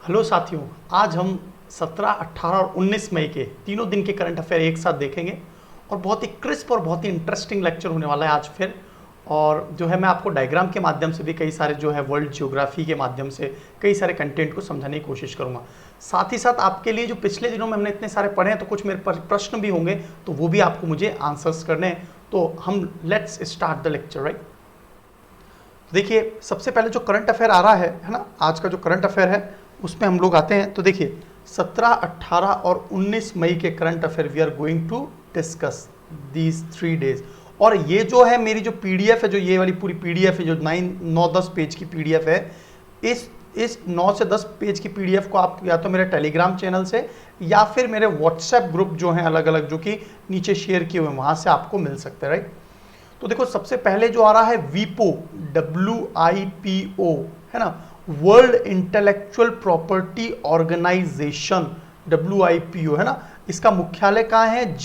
Hello साथियों, आज हम 17, 18 और 19 मई के तीनों दिन के करंट अफेयर एक साथ देखेंगे और बहुत ही क्रिस्प और बहुत ही इंटरेस्टिंग लेक्चर होने वाला है आज फिर। और जो है मैं आपको डायग्राम के माध्यम से भी कई सारे जो है वर्ल्ड ज्योग्राफी के माध्यम से कई सारे कंटेंट को समझाने की कोशिश करूंगा। साथ ही साथ आपके लिए जो पिछले दिनों में हमने इतने सारे पढ़े हैं तो कुछ मेरे प्रश्न भी होंगे, तो वो भी आपको मुझे आंसर्स करने हैं। तो हम let's start the lecture right. देखिए, सबसे पहले जो करंट अफेयर आ रहा है ना, आज का जो करंट अफेयर है उसमें हम लोग आते हैं। तो देखिए 17, 18 और 19 मई के current affair we are going to discuss these 3 days. और ये जो है मेरी जो पीडीएफ है, जो ये वाली पूरी पीडीएफ है, जो 9-10 पेज की पीडीएफ है, इस 9 से 10 पेज की पीडीएफ को आप या तो मेरे टेलीग्राम चैनल से या फिर मेरे व्हाट्सएप ग्रुप जो हैं अलग अलग, जो कि नीचे शेयर किए हुए हैं, वहाँ से आपको मिल सकते हैं राइट। तो देखो सबसे पहले जो आ रहा है वीपो, WIPO है ना, World Intellectual Property Organization, WIPO है ना। इसका मुख्यालय कहाँ है?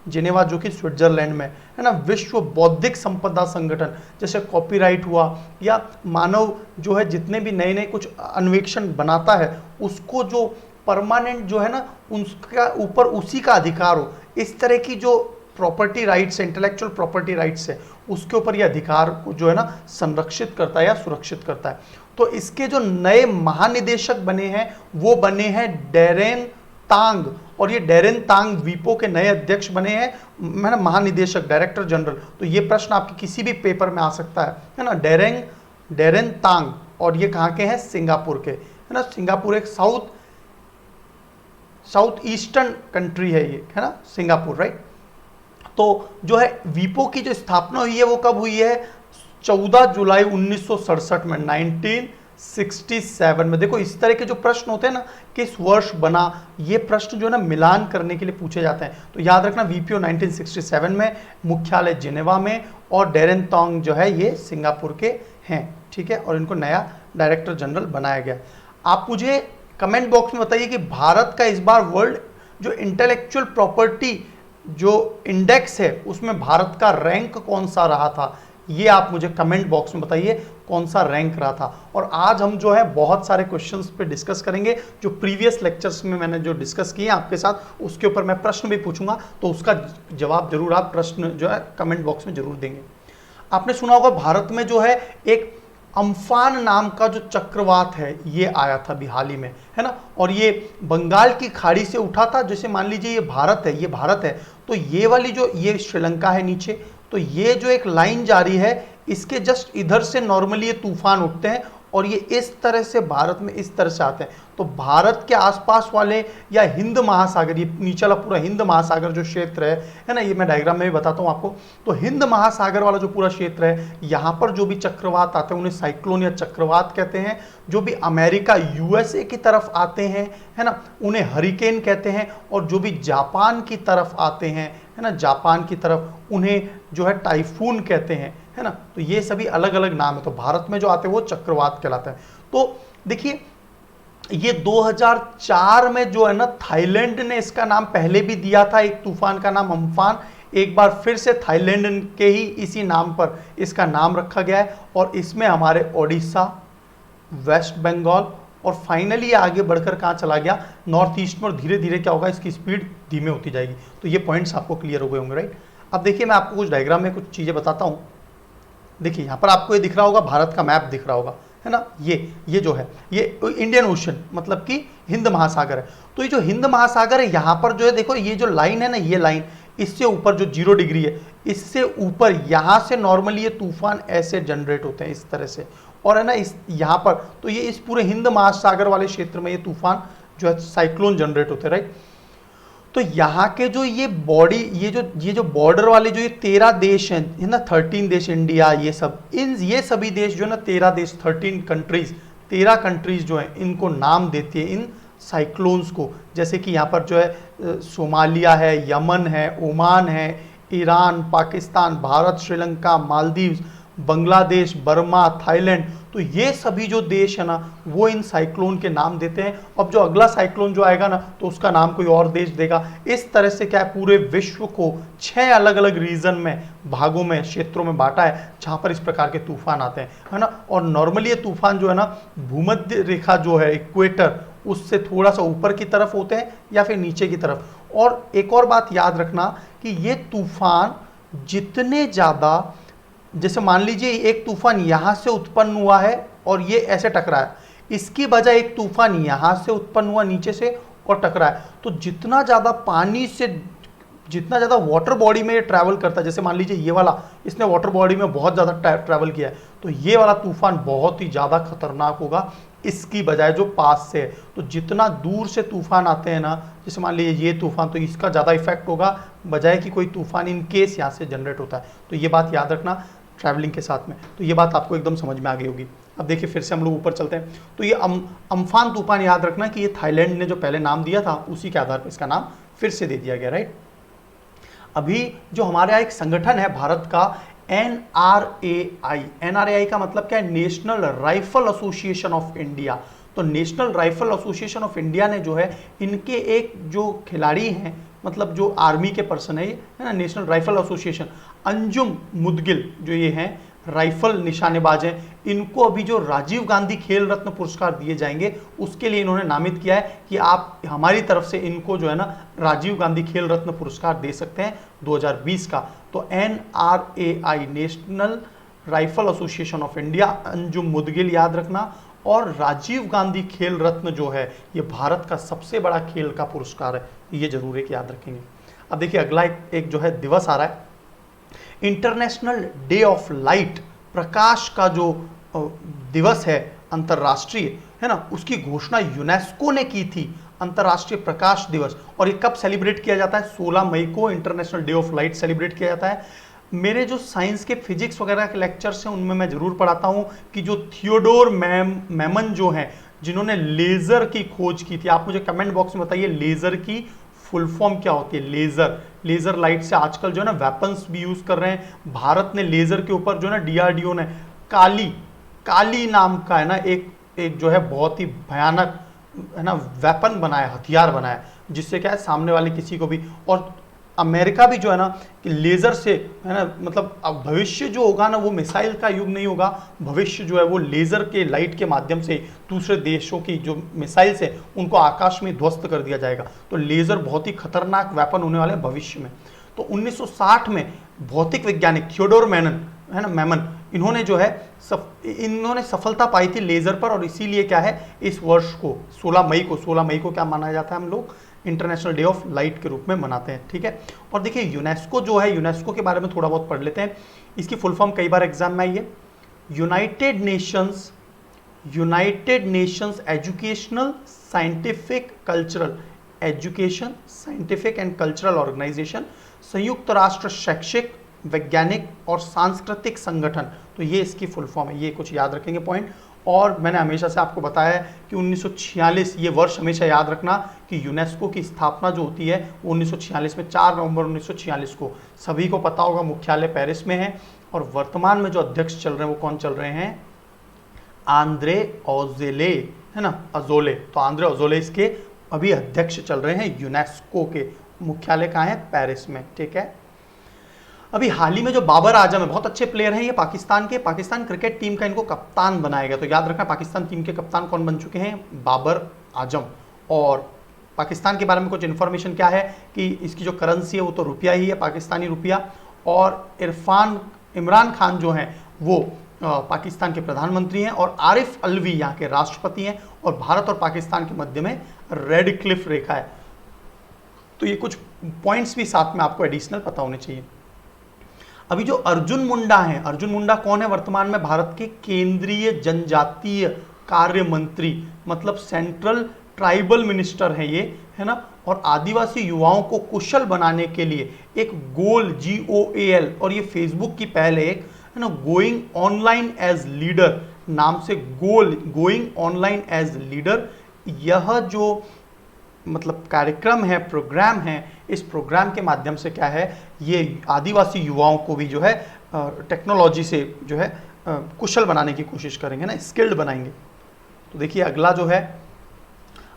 जेनेवा जो कि स्विट्जरलैंड में है ना। विश्व बौद्धिक संपदा संगठन, जैसे कॉपीराइट हुआ या मानव जो है जितने भी नए नए कुछ अन्वेषण बनाता है उसको जो परमानेंट जो है ना उसका ऊपर उसी का अधिकार हो, इस तरह की जो property rights, intellectual property rights है, उसके ऊपर ये अधिकार को जो है ना संरक्षित करता है या सुरक्षित करता है। तो इसके जो नए महानिदेशक बने हैं वो बने हैं डैरेन तांग, और ये डैरेन तांग वीपो के नए अध्यक्ष बने हैं, है ना, महानिदेशक, डायरेक्टर जनरल। तो ये प्रश्न आपके किसी भी पेपर में आ सकता है ना। डैरेन तांग, और ये कहाँ के हैं? सिंगापुर के, है ना। सिंगापुर एक साउथ ईस्टर्न कंट्री है ये, है ना, सिंगापुर राइट। तो जो है वीपो की जो स्थापना हुई है वो कब हुई है? 14 जुलाई 1967 में, 1967 में। देखो इस तरह के जो प्रश्न होते हैं ना, किस वर्ष बना, ये प्रश्न जो है ना मिलान करने के लिए पूछे जाते हैं। तो याद रखना वीपीओ 1967 में, मुख्यालय जिनेवा में, और डैरेन तांग जो है ये सिंगापुर के हैं, ठीक है। और इनको नया डायरेक्टर जनरल बनाया गया। आप मुझे कमेंट बॉक्स में बताइए कि भारत का इस बार वर्ल्ड जो इंटेलेक्चुअल प्रॉपर्टी जो इंडेक्स है उसमें भारत का रैंक कौन सा रहा था, ये आप मुझे कमेंट बॉक्स में बताइए कौन सा रैंक रहा था। और आज हम जो है बहुत सारे क्वेश्चंस पे डिस्कस करेंगे, जो प्रीवियस लेक्चर्स में मैंने जो डिस्कस किए आपके साथ, उसके ऊपर मैं प्रश्न भी पूछूंगा, तो उसका जवाब जरूर आप प्रश्न जो है कमेंट बॉक्स में जरूर देंगे। आपने सुना होगा भारत में जो है एक अम्फान नाम का जो चक्रवात है ये आया था अभी हाल ही में, है ना। और ये बंगाल की खाड़ी से उठा था। जैसे मान लीजिए ये भारत है, तो ये वाली जो ये श्रीलंका है नीचे, तो ये जो एक लाइन जारी है इसके जस्ट इधर से नॉर्मली ये तूफान उठते हैं और ये इस तरह से भारत में इस तरह से आते हैं। तो भारत के आसपास वाले या हिंद महासागर, ये नीचे वाला पूरा हिंद महासागर जो क्षेत्र है ना, ये मैं डायग्राम में भी बताता हूँ आपको। तो हिंद महासागर वाला जो पूरा क्षेत्र है, यहाँ पर जो भी चक्रवात आते हैं उन्हें साइक्लोन या चक्रवात कहते हैं। जो भी अमेरिका USA की तरफ आते हैं, है ना, उन्हें हरिकेन कहते हैं। और जो भी जापान की तरफ आते हैं, है ना, जापान की तरफ, उन्हें जो है टाइफून कहते हैं, है ना। तो ये सभी अलग अलग नाम है। तो भारत में जो आते हैं वो चक्रवात कहलाते हैं। तो देखिए ये 2004 में जो है ना थाईलैंड ने इसका नाम पहले भी दिया था, एक तूफान का नाम अम्फान। एक बार फिर से थाईलैंड के ही इसी नाम पर इसका नाम रखा गया है। और इसमें हमारे ओडिशा, वेस्ट बंगाल और फाइनली आगे बढ़कर कहाँ चला गया? नॉर्थ ईस्ट में। और धीरे धीरे क्या होगा? इसकी स्पीड धीमे होती जाएगी। तो ये पॉइंट्स आपको क्लियर हो गए होंगे राइट। अब देखिए मैं आपको कुछ डायग्राम में कुछ चीज़ें बताता हूँ। देखिए यहाँ पर आपको ये दिख रहा होगा, भारत का मैप दिख रहा होगा, है ना। ये जो है ये इंडियन ओशन मतलब कि हिंद महासागर है। तो ये जो हिंद महासागर है यहाँ पर जो है, देखो ये जो लाइन है ना, ये लाइन इससे ऊपर जो 0 डिग्री है, इससे ऊपर यहाँ से नॉर्मली ये तूफान ऐसे जनरेट होते हैं इस तरह से, और है ना इस यहाँ पर, तो ये इस पूरे हिंद महासागर वाले क्षेत्र में ये तूफान जो है साइक्लोन जनरेट होते हैं राइट। तो यहाँ के जो ये बॉडी, ये जो बॉर्डर वाले जो ये 13 देश हैं, है ना, 13 देश, इंडिया, ये सभी देश जो है ना 13 देश, 13 कंट्रीज जो हैं, इनको नाम देती है इन साइक्लोन्स को। जैसे कि यहाँ पर जो है सोमालिया है, यमन है, ओमान है, Iran, Pakistan, Bharat, Sri Lanka, Maldives, Bangladesh, Burma, Thailand, तो ये सभी जो देश है ना वो इन साइक्लोन के नाम देते हैं। अब जो अगला साइक्लोन जो आएगा ना तो उसका नाम कोई और देश देगा। इस तरह से क्या है, पूरे विश्व को 6 अलग अलग रीजन में, भागों में, क्षेत्रों में बांटा है जहां पर इस प्रकार के तूफान आते हैं, है ना। और नॉर्मली ये तूफान जो है ना भूमध्य रेखा जो है, इक्वेटर, उससे थोड़ा सा ऊपर की तरफ होते हैं या फिर नीचे की तरफ। और एक और बात याद रखना कि ये तूफान जितने ज़्यादा, जैसे मान लीजिए एक तूफान यहां से उत्पन्न हुआ है और ये ऐसे टकराया, इसकी बजाय एक तूफान यहां से उत्पन्न हुआ नीचे से और टकराया, तो जितना ज़्यादा पानी से, जितना ज़्यादा वाटर बॉडी में ये ट्रैवल करता है, जैसे मान लीजिए ये वाला, इसने वाटर बॉडी में बहुत ज़्यादा ट्रैवल किया है, तो ये वाला तूफान बहुत ही ज़्यादा खतरनाक होगा इसकी बजाय जो पास से है। तो जितना दूर से तूफान आते हैं ना, जैसे मान लीजिए ये तूफान, तो इसका ज़्यादा इफेक्ट होगा बजाय कि कोई तूफान इन केस यहाँ से जनरेट होता है। तो ये बात याद रखना ट्रैवलिंग के साथ में, तो ये बात आपको एकदम समझ में आ गई होगी। अब देखिए फिर से हम लोग ऊपर चलते हैं, तो ये अम्फान तूफान याद रखना कि ये थाईलैंड ने जो पहले नाम दिया था उसी के आधार पर इसका नाम फिर से दे दिया गया, राइट। अभी जो हमारे यहाँ एक संगठन है भारत का, NRAI, NRAI का मतलब क्या है, national rifle association of India. तो national rifle association of India ने जो है, इनके एक जो खिलाड़ी हैं, मतलब जो आर्मी के पर्सन है ना, National rifle Association, Anjum Moudgil जो ये हैं राइफल निशानेबाज हैं, इनको अभी जो राजीव गांधी खेल रत्न पुरस्कार दिए जाएंगे उसके लिए इन्होंने नामित किया है कि आप हमारी तरफ से इनको जो है ना राजीव गांधी खेल रत्न पुरस्कार दे सकते हैं 2020 का। तो NRAI, National rifle association of India, Anjum Moudgil याद रखना, और राजीव गांधी खेल रत्न जो है ये भारत का सबसे बड़ा खेल का पुरस्कार है, ये जरूर एक याद रखेंगे। अब देखिए अगला एक जो है दिवस आ रहा है, इंटरनेशनल डे ऑफ लाइट, प्रकाश का जो दिवस है अंतर्राष्ट्रीय, है ना, उसकी घोषणा यूनेस्को ने की थी, अंतर्राष्ट्रीय प्रकाश दिवस। और ये कब सेलिब्रेट किया जाता है, 16 मई को international day of light celebrate किया जाता है। मेरे जो साइंस के फिजिक्स वगैरह के लेक्चर्स हैं उनमें मैं जरूर पढ़ाता हूं कि जो थियोडोर मैमन जो हैं, जिन्होंने लेजर की खोज की थी, आप मुझे कमेंट बॉक्स में बताइए लेजर की फुल फॉर्म क्या होती है। लेजर लाइट से आजकल जो है ना वेपन्स भी यूज कर रहे हैं। भारत ने लेजर के ऊपर जो है ना DRDO ने काली नाम का है ना एक जो है बहुत ही भयानक है ना वेपन बनाया, हथियार बनाया, जिससे क्या है सामने वाले किसी को भी, और अमेरिका भी जो है ना कि लेजर से, है ना, मतलब अब भविष्य जो होगा ना वो मिसाइल का युग नहीं होगा, भविष्य जो है वो लेजर के लाइट के माध्यम से दूसरे देशों की जो मिसाइल से उनको आकाश में ध्वस्त कर दिया जाएगा। तो लेजर बहुत ही खतरनाक वेपन होने वाले हैं भविष्य में। तो 1960 में भौतिक वैज्ञानिक थियोडोर मैमन इन्होंने जो है इन्होंने सफलता पाई थी लेजर पर, और इसीलिए क्या है इस वर्ष को 16 मई को क्या माना जाता है, हम लोग इंटरनेशनल डे ऑफ लाइट के रूप में मनाते हैं, ठीक है। और देखिए यूनेस्को जो है, यूनेस्को के बारे में थोड़ा बहुत पढ़ लेते हैं। इसकी फुल फॉर्म कई बार एग्जाम में आई है, United Nations Educational Scientific and Cultural Organization, संयुक्त राष्ट्र शैक्षिक, वैज्ञानिक और सांस्कृतिक संगठन। तो ये इसकी फुल फॉर्म है, ये कुछ याद रखेंगे पॉइंट। और मैंने हमेशा से आपको बताया है कि 1946, ये वर्ष हमेशा याद रखना कि यूनेस्को की स्थापना जो होती है वो 1946 में, 4 नवंबर 1946 को। सभी को पता होगा मुख्यालय पेरिस में है, और वर्तमान में जो अध्यक्ष चल रहे हैं वो कौन चल रहे हैं, आंद्रे ओजोले, है ना, अजोले। तो आंद्रे ओजोले इसके अभी अध्यक्ष चल रहे हैं यूनेस्को के। मुख्यालय कहाँ है, पेरिस में, ठीक है। अभी हाल ही में जो बाबर आजम है, बहुत अच्छे प्लेयर हैं ये पाकिस्तान क्रिकेट टीम का इनको कप्तान बनाया गया। तो याद रखना पाकिस्तान टीम के कप्तान कौन बन चुके हैं, बाबर आजम। और पाकिस्तान के बारे में कुछ इन्फॉर्मेशन क्या है कि इसकी जो करेंसी है वो तो रुपया ही है, पाकिस्तानी रुपया। और इमरान खान जो हैं वो पाकिस्तान के प्रधानमंत्री हैं, और आरिफ अलवी यहाँ के राष्ट्रपति हैं, और भारत और पाकिस्तान के मध्य में रेड क्लिफ रेखा है। तो ये कुछ पॉइंट्स भी साथ में आपको एडिशनल पता होने चाहिए। अभी जो अर्जुन मुंडा हैं, अर्जुन मुंडा कौन है, वर्तमान में भारत के केंद्रीय जनजातीय कार्य मंत्री, मतलब सेंट्रल ट्राइबल मिनिस्टर हैं ये, है ना। और आदिवासी युवाओं को कुशल बनाने के लिए एक गोल GOAL, और ये फेसबुक की पहल है एक, है ना, गोइंग ऑनलाइन एज लीडर नाम से, गोइंग ऑनलाइन एज लीडर। यह जो मतलब कार्यक्रम है, प्रोग्राम है, इस प्रोग्राम के माध्यम से क्या है, ये आदिवासी युवाओं को भी जो है टेक्नोलॉजी से जो है कुशल बनाने की कोशिश करेंगे ना, स्किल्ड बनाएंगे। तो देखिए अगला जो है,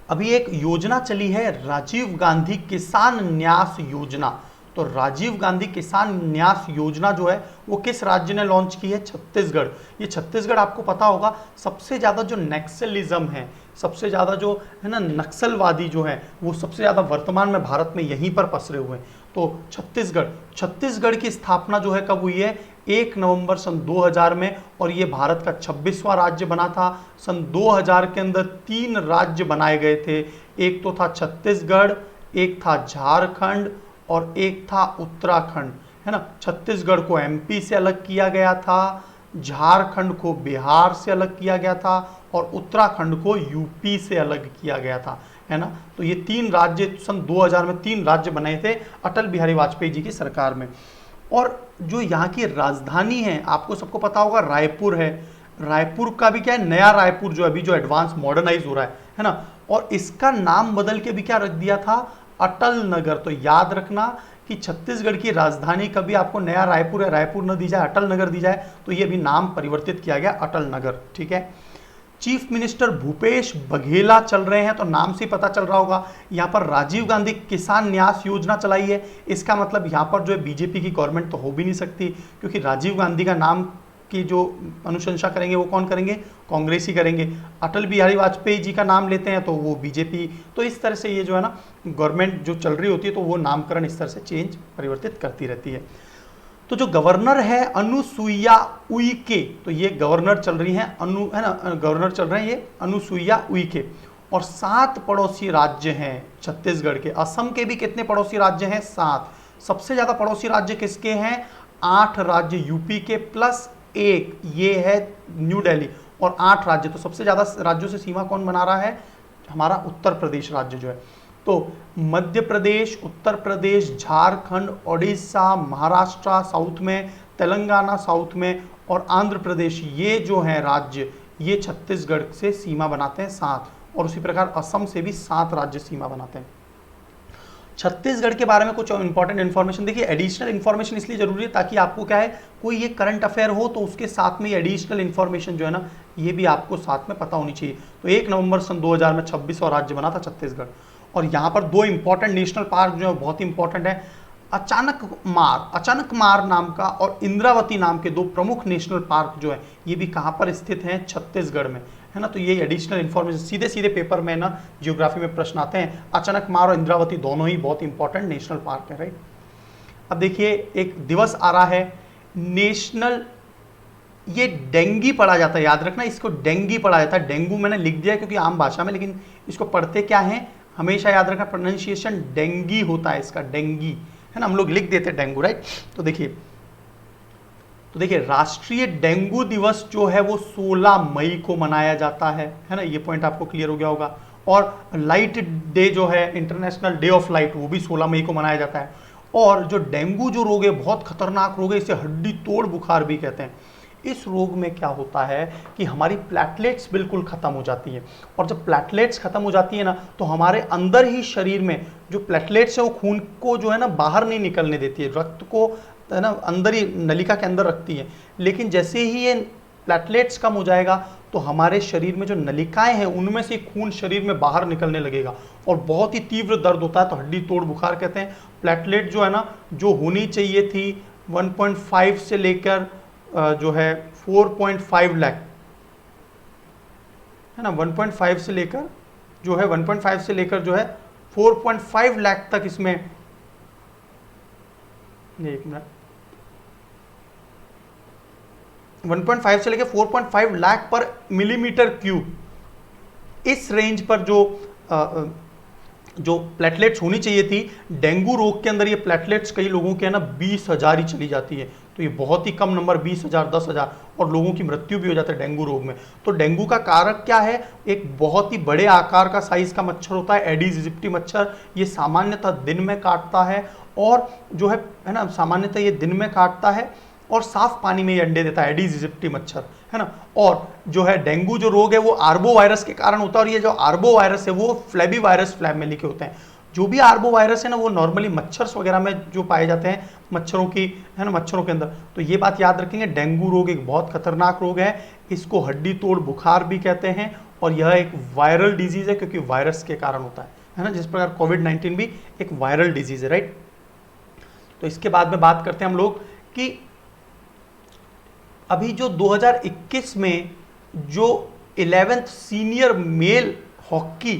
अभी एक योजना चली है राजीव गांधी किसान न्यास योजना। तो राजीव गांधी किसान न्यास योजना जो है वो किस राज्य ने लॉन्च की है? छत्तीसगढ़। ये छत्तीसगढ़ आपको पता होगा सबसे ज़्यादा जो नक्सलिज्म है, सबसे ज़्यादा जो है ना नक्सलवादी जो है वो सबसे ज़्यादा वर्तमान में भारत में यहीं पर पसरे हुए हैं। तो छत्तीसगढ़ की स्थापना जो है कब हुई है? 1 नवंबर सन 2000 में, और ये भारत का 26वां राज्य बना था। सन 2000 के अंदर 3 राज्य बनाए गए थे, एक तो था छत्तीसगढ़, एक था झारखंड और एक था उत्तराखंड, है ना। छत्तीसगढ़ को एमपी से अलग किया गया था, झारखंड को बिहार से अलग किया गया था और उत्तराखंड को यूपी से अलग किया गया था, है ना। तो ये 3 राज्य सन 2000 में 3 राज्य बने थे अटल बिहारी वाजपेयी जी की सरकार में। और जो यहाँ की राजधानी है आपको सबको पता होगा रायपुर है। रायपुर का भी क्या है, नया रायपुर जो अभी जो एडवांस मॉडर्नाइज हो रहा है ना। और इसका नाम बदल के भी क्या रख दिया था? अटल नगर। तो याद रखना कि छत्तीसगढ़ की राजधानी कभी आपको नया रायपुर या रायपुर न दी जाए, अटल नगर दी जाए, तो ये भी नाम परिवर्तित किया गया अटल नगर, ठीक है। चीफ मिनिस्टर भूपेश बघेला चल रहे हैं, तो नाम से पता चल रहा होगा। यहाँ पर राजीव गांधी किसान न्यास योजना चलाई है, इसका मतलब यहाँ पर जो है बीजेपी की गवर्नमेंट तो हो भी नहीं सकती, क्योंकि राजीव गांधी का नाम की जो अनुशंसा करेंगे वो कौन करेंगे? कांग्रेस ही करेंगे। अटल बिहारी वाजपेयी जी का नाम लेते हैं तो वो बीजेपी। तो इस तरह से ये जो है ना गवर्नमेंट जो चल रही होती है तो वो नामकरण इस तरह से चेंज परिवर्तित करती रहती है। तो जो गवर्नर है अनुसुईया उइके, तो ये गवर्नर चल रही हैं गवर्नर चल रहे हैं ये अनुसुईया उइके। और 7 पड़ोसी राज्य हैं छत्तीसगढ़ के। असम के भी कितने पड़ोसी राज्य हैं? 7। सबसे ज्यादा पड़ोसी राज्य किसके हैं? 8 राज्य यूपी के प्लस 1 ये है न्यू दिल्ली, और 8 राज्य। तो सबसे ज्यादा राज्यों से सीमा कौन बना रहा है? हमारा उत्तर प्रदेश राज्य जो है। तो मध्य प्रदेश, उत्तर प्रदेश, झारखंड, ओडिशा, महाराष्ट्र साउथ में, तेलंगाना साउथ में और आंध्र प्रदेश, ये जो हैं राज्य ये छत्तीसगढ़ से सीमा बनाते हैं 7। और उसी प्रकार असम से भी 7 राज्य सीमा बनाते हैं। छत्तीसगढ़ के बारे में कुछ इंपॉर्टेंट इन्फॉर्मेशन देखिए, एडिशनल इन्फॉर्मेशन इसलिए जरूरी है ताकि आपको क्या है कोई ये करंट अफेयर हो तो उसके साथ में एडिशनल इन्फॉर्मेशन जो है ना ये भी आपको साथ में पता होनी चाहिए। तो 1 नवंबर सन 2000 में 26वां राज्य बना था छत्तीसगढ़। और यहाँ पर 2 इंपॉर्टेंट नेशनल पार्क जो है बहुत इंपॉर्टेंट है, अचानक मार नाम का और इंद्रावती नाम के 2 प्रमुख नेशनल पार्क जो है ये भी कहाँ पर स्थित हैं? छत्तीसगढ़ में, है ना। तो ये एडिशनल इन्फॉर्मेशन सीधे पेपर में ना जियोग्राफी में प्रश्न आते हैं। अचानक मार और इंद्रावती दोनों ही बहुत इंपॉर्टेंट नेशनल पार्क है, राइट। अब देखिए एक दिवस आ रहा है नेशनल, ये डेंगी पढ़ा जाता है, याद रखना इसको डेंगी पढ़ा जाता है। डेंगू मैंने लिख दिया क्योंकि आम भाषा में, लेकिन इसको पढ़ते क्या है हमेशा याद रखना, प्रोनाउंसिएशन डेंगी होता है इसका, डेंगी, है ना। हम लोग लिख देते हैं डेंगू, राइट। तो देखिए राष्ट्रीय डेंगू दिवस जो है वो 16 मई को मनाया जाता है ना। ये पॉइंट आपको क्लियर हो गया होगा। और लाइट डे जो है, इंटरनेशनल डे ऑफ लाइट, वो भी 16 मई को मनाया जाता है। और जो डेंगू जो रोग है बहुत खतरनाक रोग है, इसे हड्डी तोड़ बुखार भी कहते हैं। इस रोग में क्या होता है कि हमारी प्लेटलेट्स बिल्कुल खत्म हो जाती है, और जब प्लेटलेट्स खत्म हो जाती है ना तो हमारे अंदर ही शरीर में जो प्लेटलेट्स है वो खून को जो है ना बाहर नहीं निकलने देती है, रक्त को है ना अंदर ही नलिका के अंदर रखती है। लेकिन जैसे ही ये प्लेटलेट्स कम हो जाएगा तो हमारे शरीर में जो नलिकाएं हैं उनमें से खून शरीर में बाहर निकलने लगेगा और बहुत ही तीव्र दर्द होता है, तो हड्डी तोड़ बुखार कहते हैं। प्लेटलेट जो है ना जो होनी चाहिए थी 1.5 से लेकर जो है 4.5 लाख, है ना, 1.5 से लेकर जो है 1.5 से लेकर जो है 4.5 लाख तक इसमें, एक मिनट, 1.5 से लेकर 4.5 लाख पर मिलीमीटर क्यूब, इस रेंज पर जो प्लेटलेट्स होनी चाहिए थी। डेंगू रोग के अंदर ये प्लेटलेट्स कई लोगों के है ना 20,000 ही चली जाती है, तो ये बहुत ही कम नंबर, 20,000, 10,000, और लोगों की मृत्यु भी हो जाती है डेंगू रोग में। तो डेंगू का कारक क्या है? एक बहुत ही बड़े आकार का साइज का मच्छर होता है, एडीज इजिप्टी मच्छर। ये सामान्यतः दिन में काटता है और जो है ना सामान्यतः ये दिन में काटता है और साफ पानी में ये अंडे देता है, एडीज इजिप्टी मच्छर, है ना। और जो है डेंगू जो रोग है वो आर्बो वायरस के कारण होता है, और ये जो आर्बो वायरस है वो फ्लेबी वायरस फ्लैब में लिखे होते हैं। जो भी आर्बो वायरस है ना वो नॉर्मली मच्छर वगैरह में जो पाए जाते हैं, मच्छरों की, है ना, मच्छरों के अंदर। तो ये बात याद रखेंगे, डेंगू रोग एक बहुत खतरनाक रोग है, इसको हड्डी तोड़ बुखार भी कहते हैं, और यह एक वायरल डिजीज है क्योंकि वायरस के कारण होता है ना, जिस प्रकार कोविड-19 भी एक वायरल डिजीज है, राइट। तो इसके बाद में बात करते हैं हम लोग कि अभी जो 2021 में जो 11th सीनियर मेल हॉकी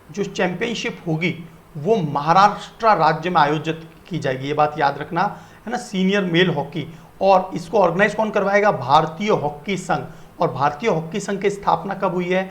जो चैंपियनशिप होगी वो महाराष्ट्र राज्य में आयोजित की जाएगी, ये बात याद रखना, है ना, सीनियर मेल हॉकी। और इसको ऑर्गेनाइज कौन करवाएगा? भारतीय हॉकी संघ। और भारतीय हॉकी संघ की स्थापना कब हुई है?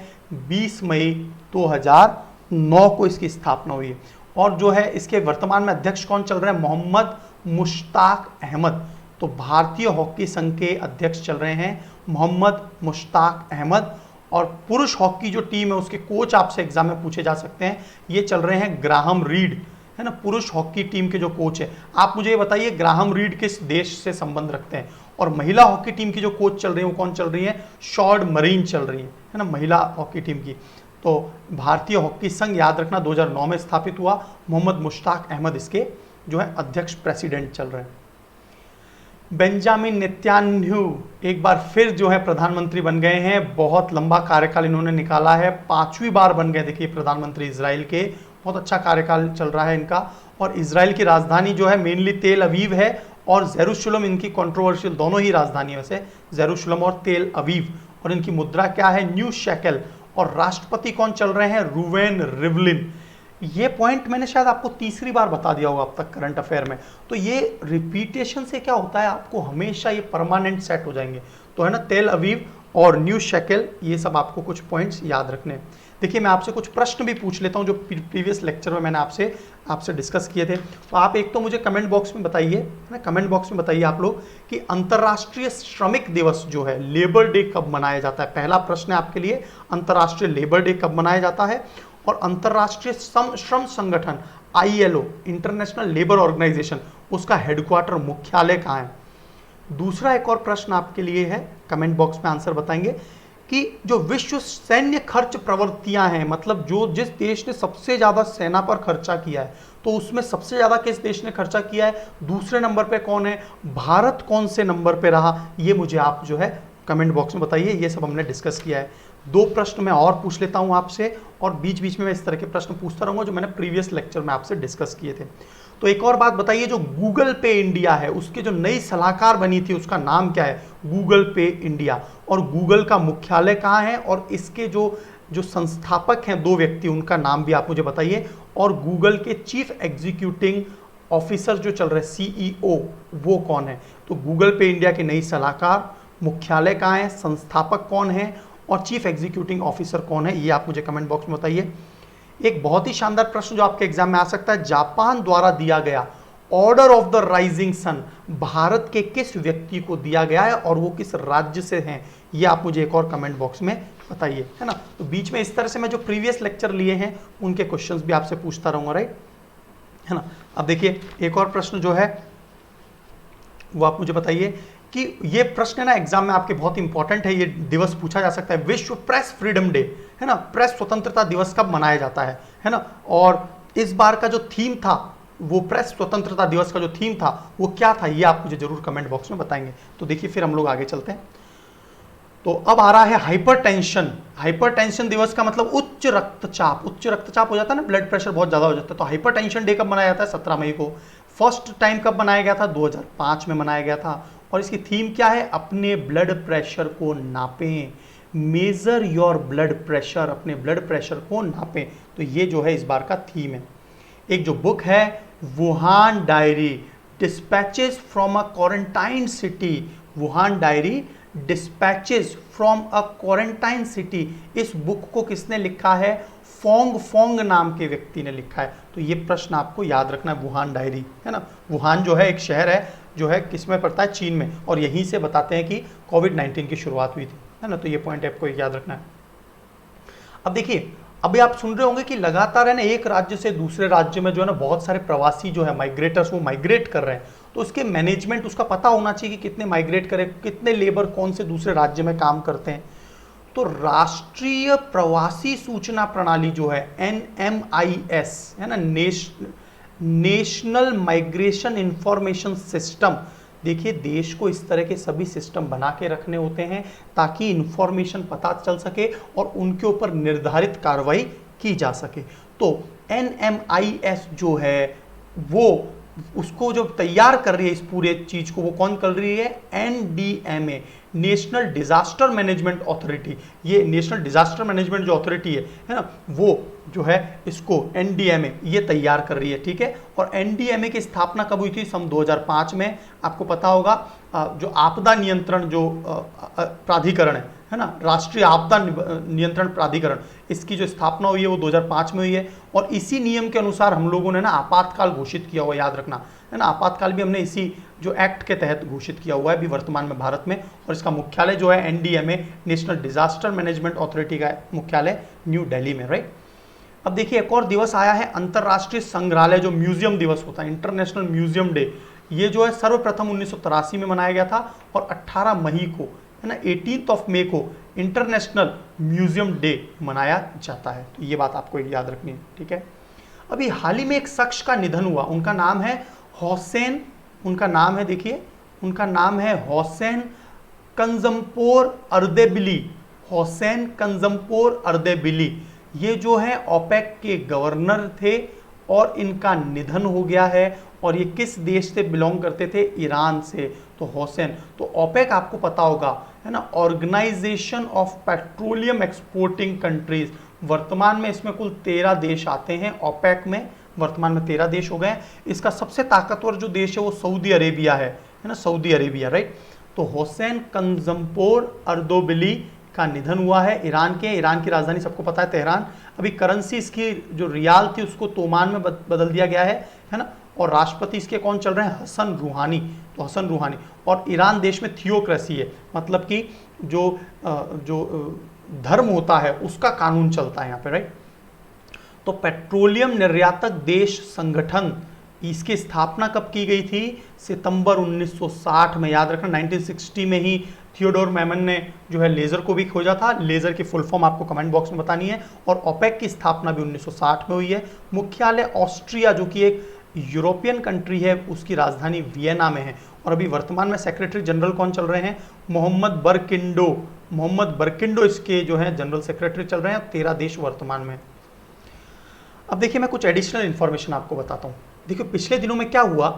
20 मई 2009 को इसकी स्थापना हुई है। और जो है इसके वर्तमान में अध्यक्ष कौन चल रहे हैं? मोहम्मद मुश्ताक अहमद। तो भारतीय हॉकी संघ के अध्यक्ष चल रहे हैं मोहम्मद मुश्ताक अहमद। और पुरुष हॉकी जो टीम है उसके कोच आपसे एग्जाम में पूछे जा सकते हैं, ये चल रहे हैं ग्राहम रीड, है ना, पुरुष हॉकी टीम के जो कोच है। आप मुझे ये बताइए ग्राहम रीड किस देश से संबंध रखते हैं? और महिला हॉकी टीम की जो कोच चल रही है वो कौन चल रही है? शॉर्ड मरीन चल रही है ना, महिला हॉकी टीम की। तो भारतीय हॉकी संघ याद रखना 2009 में स्थापित हुआ, मोहम्मद मुश्ताक अहमद इसके जो है अध्यक्ष प्रेसिडेंट चल रहे हैं। बेंजामिन नेतन्याहू एक बार फिर जो है प्रधानमंत्री बन गए हैं, बहुत लंबा कार्यकाल इन्होंने निकाला है, 5वीं बार बन गए देखिए प्रधानमंत्री इजराइल के, बहुत अच्छा कार्यकाल चल रहा है इनका। और इजराइल की राजधानी जो है मेनली तेल अवीव है और जेरूशलम इनकी कंट्रोवर्शियल दोनों ही राजधानी वैसे, जेरूशलम और तेल अवीव। और इनकी मुद्रा क्या है? New shackle. और राष्ट्रपति कौन चल रहे हैं? Reuven Rivlin. ये पॉइंट मैंने शायद आपको तीसरी बार बता दिया होगा अब तक करंट अफेयर में। तो ये रिपीटेशन से क्या होता है, आपको हमेशा ये परमानेंट सेट हो जाएंगे। तो है ना, तेल अवीव और न्यू शेकल, ये सब आपको कुछ पॉइंट्स याद रखने हैं। देखिए मैं आपसे कुछ प्रश्न भी पूछ लेता हूं जो प्रीवियस लेक्चर में मैंने आपसे डिस्कस किए थे। तो आप एक तो मुझे कमेंट बॉक्स में बताइए, है ना, कमेंट बॉक्स में बताइए आप लोग कि अंतर्राष्ट्रीय श्रमिक दिवस जो है, लेबर डे, कब मनाया जाता है? पहला प्रश्न है आपके लिए, अंतर्राष्ट्रीय लेबर डे कब मनाया जाता है? और अंतर्राष्ट्रीय श्रम संगठन ILO, इंटरनेशनल लेबर ऑर्गेनाइजेशन, उसका हेडक्वार्टर मुख्यालय कहाँ है? दूसरा एक और प्रश्न आपके लिए है, कमेंट बॉक्स में आंसर बताएंगे कि जो विश्व सैन्य खर्च प्रवृत्तियां हैं, मतलब जो जिस देश ने सबसे ज्यादा सेना पर खर्चा किया है, तो उसमें सबसे ज्यादा किस देश ने खर्चा किया है? दूसरे नंबर पे कौन है? भारत कौन से नंबर पे रहा? ये मुझे आप जो है कमेंट बॉक्स में बताइए। ये सब हमने डिस्कस किया है। 2 प्रश्न मैं और पूछ लेता हूं आपसे, और बीच बीच में मैं इस तरह के प्रश्न पूछता रहूंगा जो मैंने प्रीवियस लेक्चर में आपसे डिस्कस किए थे। तो एक और बात बताइए, जो गूगल पे इंडिया है उसके जो नई सलाहकार बनी थी उसका नाम क्या है? गूगल पे इंडिया। और गूगल का मुख्यालय कहाँ है? और इसके जो संस्थापक हैं 2 व्यक्ति, उनका नाम भी आप मुझे बताइए। और गूगल के चीफ एग्जीक्यूटिव ऑफिसर जो चल रहे CEO, वो कौन है? तो गूगल पे इंडिया के नई सलाहकार, मुख्यालय कहाँ है, संस्थापक कौन है और चीफ एग्जीक्यूटिव ऑफिसर कौन है, ये आप मुझे कमेंट बॉक्स में बताइए। एक बहुत ही शानदार प्रश्न जो आपके एग्जाम में आ सकता है, जापान द्वारा दिया गया Order of the Rising Sun Bharat के किस व्यक्ति को दिया गया है और वो किस राज्य से हैं, ये आप मुझे एक और कमेंट बॉक्स में बताइए, है ना। तो बीच में इस तरह से मैं जो प्रीवियस लेक्चर लिए हैं उनके क्वेश्चंस भी आपसे पूछता रहूंगा, राइट, है ना। अब देखिए एक और प्रश्न जो है वो आप मुझे बताइए कि ये प्रश्न है ना एग्जाम में आपके बहुत इंपॉर्टेंट है, ये दिवस पूछा जा सकता है, विश्व प्रेस फ्रीडम डे, है ना, प्रेस स्वतंत्रता दिवस कब मनाया जाता है ना। और इस बार का जो थीम था, वो प्रेस स्वतंत्रता दिवस का जो थीम था वो क्या था, ये आप मुझे जरूर कमेंट बॉक्स में बताएंगे। तो देखिए फिर हम लोग आगे चलते हैं। तो अब आ रहा है हाइपरटेंशन। हाइपरटेंशन दिवस का मतलब उच्च रक्तचाप। उच्च रक्तचाप हो जाता है ना, ब्लड प्रेशर बहुत ज्यादा हो जाता है। तो हाइपरटेंशन डे कब मनाया जाता है? 17 मई को। फर्स्ट टाइम कब मनाया गया था? 2005 में मनाया गया था। और इसकी थीम क्या है? अपने ब्लड प्रेशर को नापें, मेजर योर ब्लड प्रेशर, अपने ब्लड प्रेशर को नापें। तो ये जो है इस बार का थीम है। एक जो बुक है Wuhan diary, dispatches from a quarantine city, Wuhan diary dispatches from a quarantine city, इस बुक को किसने लिखा है? फोंग नाम के व्यक्ति ने लिखा है। तो ये प्रश्न आपको याद रखना है, वुहान डायरी, है ना। वुहान जो है एक शहर है जो है किसमें पड़ता है? चीन में, और यहीं से बताते हैं कि कोविड-19 की शुरुआत हुई थी, है ना। तो ये पॉइंट आपको याद रखना है। अब देखिए, अभी आप सुन रहे होंगे कि लगातार है ना एक राज्य से दूसरे राज्य में जो है ना बहुत सारे प्रवासी जो है माइग्रेटर्स, वो माइग्रेट कर रहे हैं। तो उसके मैनेजमेंट, उसका पता होना चाहिए कि कितने माइग्रेट करें, कितने लेबर कौन से दूसरे राज्य में काम करते हैं। तो राष्ट्रीय प्रवासी सूचना प्रणाली जो है NMIS है ना, नेशनल माइग्रेशन इंफॉर्मेशन सिस्टम, देखिए देश को इस तरह के सभी सिस्टम बना के रखने होते हैं ताकि इंफॉर्मेशन पता चल सके और उनके ऊपर निर्धारित कार्रवाई की जा सके। तो NMIS जो है वो उसको जो तैयार कर रही है इस पूरे चीज को, वो कौन कर रही है? NDMA, national disaster management authority. ये नेशनल डिजास्टर मैनेजमेंट जो अथॉरिटी है ना, वो जो है इसको NDMA ये तैयार कर रही है, ठीक है। और NDMA की स्थापना कब हुई थी? सन 2005 में। आपको पता होगा जो आपदा नियंत्रण जो प्राधिकरण है ना, राष्ट्रीय आपदा नियंत्रण प्राधिकरण, इसकी जो स्थापना हुई है वो 2005 में हुई है। और इसी नियम के अनुसार हम लोगों ने ना आपातकाल घोषित किया हुआ, याद रखना है ना, आपातकाल भी हमने इसी जो एक्ट के तहत घोषित किया हुआ है अभी वर्तमान में भारत में। और इसका मुख्यालय जो है NDMA, national disaster management authority का मुख्यालय न्यू दिल्ली में, राइट। अब देखिए एक और दिवस आया है, अंतरराष्ट्रीय संग्रहालय जो म्यूजियम दिवस होता है, इंटरनेशनल म्यूजियम डे। ये जो है सर्वप्रथम 1983 में मनाया गया था और 18 मई को है ना, 18 मई को इंटरनेशनल म्यूजियम डे मनाया जाता है। तो ये बात आपको याद रखनी है, ठीक है। अभी हाल ही में एक शख्स का निधन हुआ, उनका नाम है हुसैन, उनका नाम है, देखिए उनका नाम है हुसैन कंजमपोर अर्देबिली, हुसैन कंजमपोर अर्देबिली। ये जो है ओपेक के गवर्नर थे और इनका निधन हो गया है। और ये किस देश से बिलोंग करते थे? ईरान से। तो हुसैन, तो ओपेक आपको पता होगा है ना, Organization of Petroleum Exporting Countries. वर्तमान में इसमें कुल 13 देश आते हैं ओपेक में, वर्तमान में 13 देश हो गए। इसका सबसे ताकतवर जो देश है वो सऊदी अरेबिया है ना, सऊदी अरेबिया, राइट। तो हुसैन कंजमपोर अर्दोबिली का निधन हुआ है ईरान के। ईरान की राजधानी सबको पता है तेहरान। अभी करेंसी इसकी जो रियाल थी उसको तोमान में बदल दिया गया है ना। और राष्ट्रपति इसके कौन चल रहे हैं? हसन रूहानी। तो हसन रूहानी। और ईरान देश में थियोक्रेसी है, मतलब कि जो धर्म होता है उसका कानून चलता है यहाँ पे, राइट। तो पेट्रोलियम निर्यातक देश संगठन, इसकी स्थापना कब की गई थी? सितंबर 1960 में। याद रखना 1960 में ही थियोडोर मैमन ने जो है लेज़र को भी खोजा था। लेज़र की फुल फॉर्म आपको कमेंट बॉक्स में बतानी है। और ओपेक की स्थापना भी 1960 में हुई है। मुख्यालय ऑस्ट्रिया जो कि एक यूरोपियन कंट्री है, उसकी राजधानी वियना में है। और अभी वर्तमान में सेक्रेटरी जनरल कौन चल रहे हैं? मोहम्मद बरकिंडो इसके जो है जनरल सेक्रेटरी चल रहे हैं। 13 देश वर्तमान में। अब देखिए मैं कुछ एडिशनल इंफॉर्मेशन आपको बताता हूँ। देखिए पिछले दिनों में क्या हुआ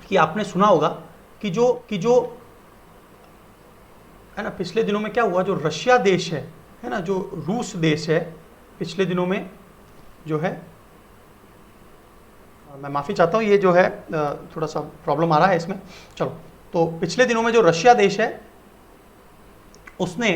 कि आपने सुना होगा कि जो है ना, पिछले दिनों में क्या हुआ, जो रशिया देश है ना, जो रूस देश है, पिछले दिनों में जो है, मैं माफ़ी चाहता हूँ, ये जो है थोड़ा सा प्रॉब्लम आ रहा है इसमें। चलो, तो पिछले दिनों में जो रशिया देश है उसने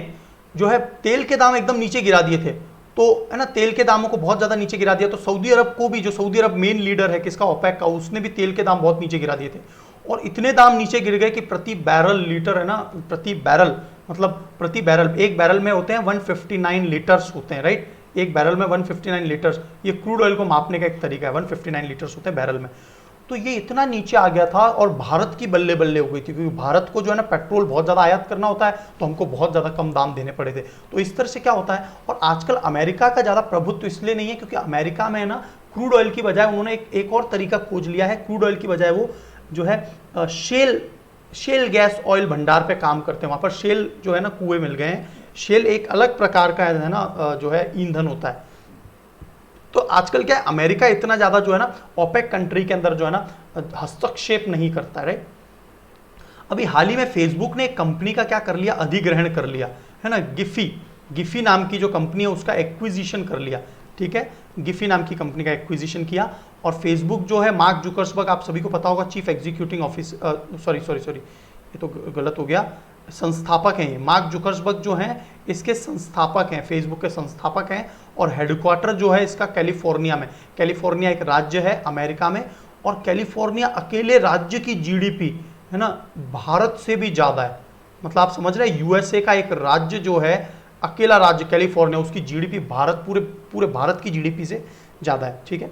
जो है तेल के दाम एकदम नीचे गिरा दिए थे। तो है ना, तेल के दामों को बहुत ज़्यादा नीचे गिरा दिया। तो सऊदी अरब को भी, जो सऊदी अरब मेन लीडर है किसका? ओपेक का, उसने भी तेल के दाम बहुत नीचे गिरा दिए थे। और इतने दाम नीचे गिर गए कि प्रति बैरल लीटर है ना, प्रति बैरल मतलब प्रति बैरल, एक बैरल में होते हैं 159 लीटर्स होते हैं, राइट। एक बैरल में 159 लीटर्स, ये क्रूड ऑयल को मापने का एक तरीका है। 159 लीटर्स होते हैं बैरल में। तो ये इतना नीचे आ गया था और भारत की बल्ले बल्ले हो गई थी, क्योंकि भारत को जो है ना पेट्रोल बहुत ज़्यादा आयात करना होता है, तो हमको बहुत ज़्यादा कम दाम देने पड़े थे। तो इस तरह से क्या होता है। और आजकल अमेरिका का ज़्यादा प्रभुत्व इसलिए नहीं है क्योंकि अमेरिका में है ना क्रूड ऑयल की बजाय उन्होंने एक और तरीका खोज लिया है। क्रूड ऑयल की बजाय वो जो है शेल गैस ऑयल भंडार पे काम करते हैं। वहाँ पर शेल जो है ना कुएं मिल गए हैं। शेल एक अलग प्रकार का है ना जो है ईंधन होता है। तो आजकल क्या है, अमेरिका इतना ज़्यादा जो है ना ओपेक कंट्री के अंदर जो है ना हस्तक्षेप नहीं करता है, राइट। अभी हाल ही में फेसबुक ने एक कंपनी का क्या कर लिया, अधिग्रहण कर लिया है ना। गिफी नाम की जो कंपनी है उसका एक्विजिशन कर लिया, ठीक है। गिफी नाम की कंपनी का एक्विजिशन किया। और फेसबुक जो है मार्क जुकरबर्ग, आप सभी को पता होगा, चीफ एग्जीक्यूटिव ऑफिस सॉरी ये तो गलत हो गया, संस्थापक हैं ये। मार्क जुकरबर्ग जो हैं इसके संस्थापक हैं, फेसबुक के संस्थापक हैं। और हेडक्वार्टर जो है इसका कैलिफोर्निया में। कैलिफोर्निया एक राज्य है अमेरिका में। और कैलिफोर्निया अकेले राज्य की जीडीपी है ना भारत से भी ज़्यादा है। मतलब आप समझ रहे हैं, यूएसए का एक राज्य जो है, अकेला राज्य कैलिफोर्निया, उसकी जीडीपी भारत पूरे भारत की जीडीपी से ज़्यादा है, ठीक है।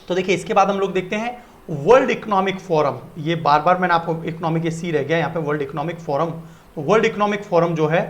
तो देखिए इसके बाद हम लोग देखते हैं वर्ल्ड इकोनॉमिक फोरम। ये बार बार मैंने आपको इकोनॉमिक सी रह गया यहाँ पे, वर्ल्ड इकोनॉमिक फोरम। तो वर्ल्ड इकोनॉमिक फोरम जो है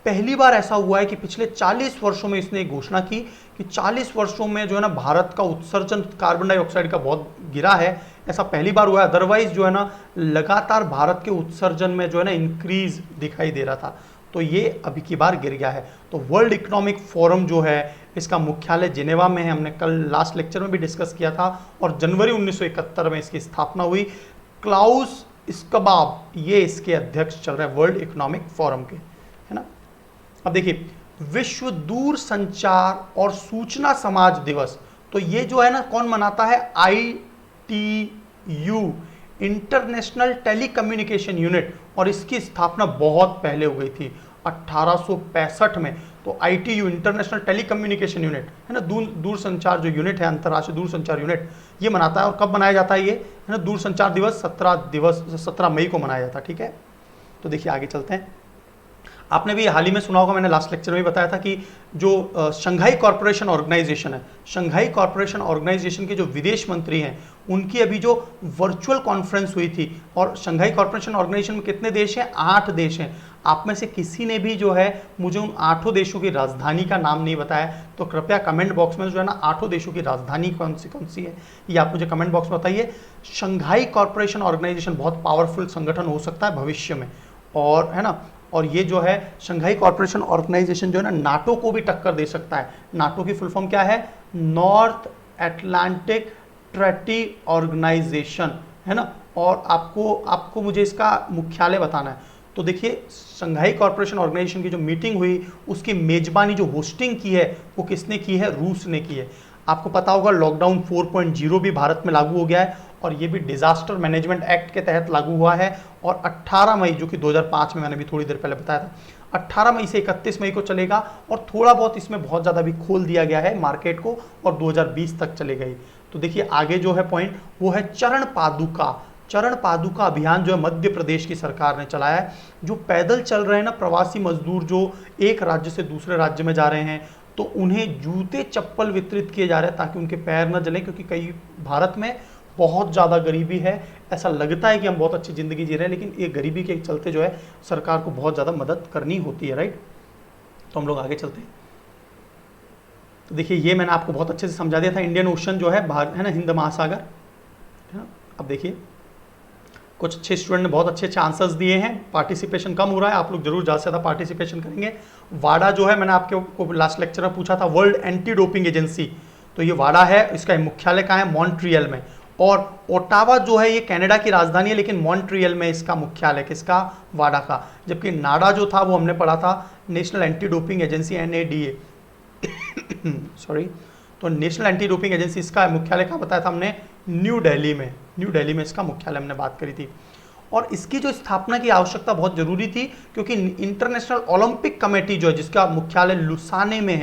पहली बार ऐसा हुआ है कि पिछले 40 वर्षों में इसने एक घोषणा की कि 40 वर्षों में जो है ना भारत का उत्सर्जन कार्बन डाइऑक्साइड का बहुत गिरा है, ऐसा पहली बार हुआ है। अदरवाइज जो है ना लगातार भारत के उत्सर्जन में जो है ना इंक्रीज दिखाई दे रहा था, तो ये अभी की बार गिर गया है। तो वर्ल्ड इकोनॉमिक फोरम जो है इसका मुख्यालय जिनेवा में है, हमने कल लास्ट लेक्चर में भी डिस्कस किया था, और जनवरी 1971 में इसकी स्थापना हुई। क्लाउस स्कबाब ये इसके अध्यक्ष चल रहे हैं वर्ल्ड इकोनॉमिक फोरम के, है ना। अब देखिए विश्व दूर संचार और सूचना समाज दिवस, तो ये जो है ना कौन मनाता है, ITU इंटरनेशनल टेलीकम्युनिकेशन यूनिट, और इसकी स्थापना बहुत पहले हो गई थी 1865 में। तो ITU इंटरनेशनल टेलीकम्युनिकेशन यूनिट है ना, दूर संचार जो यूनिट है, अंतर्राष्ट्रीय दूर संचार यूनिट, ये मनाता है। और कब मनाया जाता है ये, है ना, दूर संचार दिवस 17 मई को मनाया जाता है, ठीक है। तो देखिए आगे चलते हैं। आपने भी हाल ही में सुना होगा, मैंने लास्ट लेक्चर में भी बताया था कि जो शंघाई कॉर्पोरेशन ऑर्गेनाइजेशन है, शंघाई कॉर्पोरेशन ऑर्गेनाइजेशन के जो विदेश मंत्री हैं उनकी अभी जो वर्चुअल कॉन्फ्रेंस हुई थी, और शंघाई कॉर्पोरेशन ऑर्गेनाइजेशन में कितने देश हैं, 8 देश हैं। आप में से किसी ने भी जो है मुझे उन 8 देशों की राजधानी का नाम नहीं बताया, तो कृपया कमेंट बॉक्स में जो है ना 8 देशों की राजधानी कौन सी है ये आप मुझे कमेंट बॉक्स में बताइए। शंघाई कॉर्पोरेशन ऑर्गेनाइजेशन बहुत पावरफुल संगठन हो सकता है भविष्य में, और है ना, और ये जो है शंघाई कॉर्पोरेशन ऑर्गेनाइजेशन जो है ना नाटो को भी टक्कर दे सकता है। नाटो की फुल फॉर्म क्या है, नॉर्थ एटलांटिक ट्रेटी ऑर्गेनाइजेशन, है ना। और आपको मुझे इसका मुख्यालय बताना है। तो देखिए शंघाई कॉर्पोरेशन ऑर्गेनाइजेशन की जो मीटिंग हुई उसकी मेजबानी, जो होस्टिंग की है, वो किसने की है, रूस ने की है। आपको पता होगा लॉकडाउन 4.0 भी भारत में लागू हो गया है, और ये भी डिजास्टर मैनेजमेंट एक्ट के तहत लागू हुआ है। और 18 मई जो कि 2005 में मैंने भी थोड़ी देर पहले बताया था, 18 मई से 31 मई को चलेगा, और थोड़ा बहुत इसमें बहुत ज़्यादा भी खोल दिया गया है मार्केट को, और 2020 तक चलेगा ही। तो देखिए आगे जो है पॉइंट वो है चरण पादुका अभियान जो है मध्य प्रदेश की सरकार ने चलाया है। जो पैदल चल रहे हैं ना प्रवासी मजदूर जो एक राज्य से दूसरे राज्य में जा रहे हैं, तो उन्हें जूते चप्पल वितरित किए जा रहे हैं ताकि उनके पैर न जलें, क्योंकि कई भारत में बहुत ज़्यादा गरीबी है। ऐसा लगता है कि हम बहुत अच्छी ज़िंदगी जी रहे हैं, लेकिन ये गरीबी के चलते जो है सरकार को बहुत ज़्यादा मदद करनी होती है, राइट। तो हम लोग आगे चलते हैं। तो देखिए ये मैंने आपको बहुत अच्छे से समझा दिया था। इंडियन ओशन जो है ना, हिंद महासागर, है ना। अब देखिए कुछ अच्छे स्टूडेंट ने बहुत अच्छे आंसर्स दिए हैं, पार्टिसिपेशन कम हो रहा है, आप लोग जरूर ज़्यादा से ज़्यादा पार्टिसिपेशन करेंगे। वाडा जो है, मैंने आपको लास्ट लेक्चर में पूछा था, वर्ल्ड एंटी डोपिंग एजेंसी, तो ये वाडा है, इसका मुख्यालय कहाँ है, मॉन्ट्रियल में। और ओटावा जो है ये कनाडा की राजधानी है, लेकिन मॉन्ट्रियल में इसका मुख्यालय, किसका, वाडा का। जबकि नाडा जो था वो हमने पढ़ा था national anti doping agency, NADA sorry. तो नेशनल एंटी डोपिंग एजेंसी, इसका मुख्यालय कहाँ बताया था हमने, न्यू दिल्ली में इसका मुख्यालय हमने बात करी थी। और इसकी जो स्थापना की आवश्यकता बहुत जरूरी थी, क्योंकि इंटरनेशनल ओलंपिक कमेटी जो है जिसका मुख्यालय लुसाने में